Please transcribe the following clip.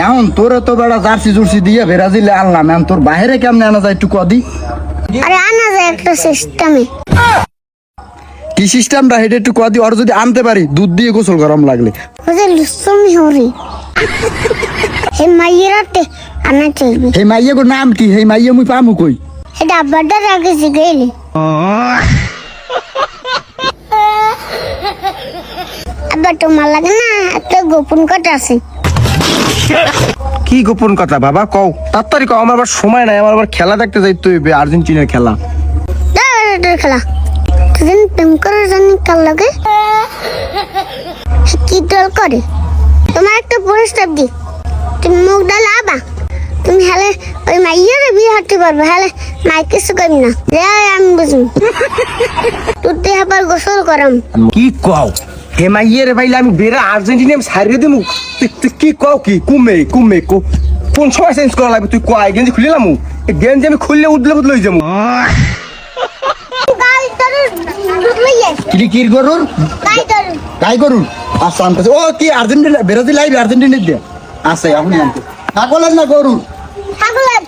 এখন তোরে তো বেড়া জার্সি জুর্সি দিয়ে ব্রাজিলে আনলাম, এখন তোর বাইরে কেমনে আনা যায় একটু কদি? আরে আনা যায় একটা সিস্টেমে। কি সিস্টেমটা হেঁটে একটু কদি? ওর যদি আনতে পারি দুধ দিয়ে গোসল গরম লাগলে। ওদের লুসমি হরি হে মাইরাতে আনা চলবে। হে মাইয়া গো নাম কি? হে মাইয়া মুই পামু কই? এটা আব্বাটা রাখেছি গেলে। আব্বা তোমার লাগে না একটা গোপন কথা আছে। কি গোপন কথা বাবা কও? তাড়াতাড়ি কও, আমার আবার সময় নাই, আমার আবার খেলা দেখতে যাইতে হইবে, আর্জেন্টিনার খেলা। খেলা সেদিন প্রেম করে জানি কার লাগে কি দল করে। তোমার একটা প্রস্তাব দি, তুমি মুখ ডালে আবা, তুমি হলে ওই মাইয়ারে বিয়ে হাঁটতে পারবে, হলে মাই কিছু করি না, যাই আমি বুঝুন তোর দেহ আবার গোসল করাম। কি কও? হে মাইয়া রে ভাইলে আমি বেরা আর্জেন্টিনা আমি সারিয়ে দিমু? তুই কি কও? কি কুমে কুমে কো? কোন সময় চেঞ্জ করা লাগবে? তুই কয় গেঞ্জি খুলিলাম, এই গেঞ্জি আমি খুললে উদলে বদলে হয়ে যাবো। কির গরুর গাই গরুর আচ্ছা আনতেছে। ও কি আর্জেন্টিনা ব্রাজিল আইবে? আর্জেন্টিনা দিয়ে আছে আপনি আনতে ছাগলের না গরুর? ছাগলের।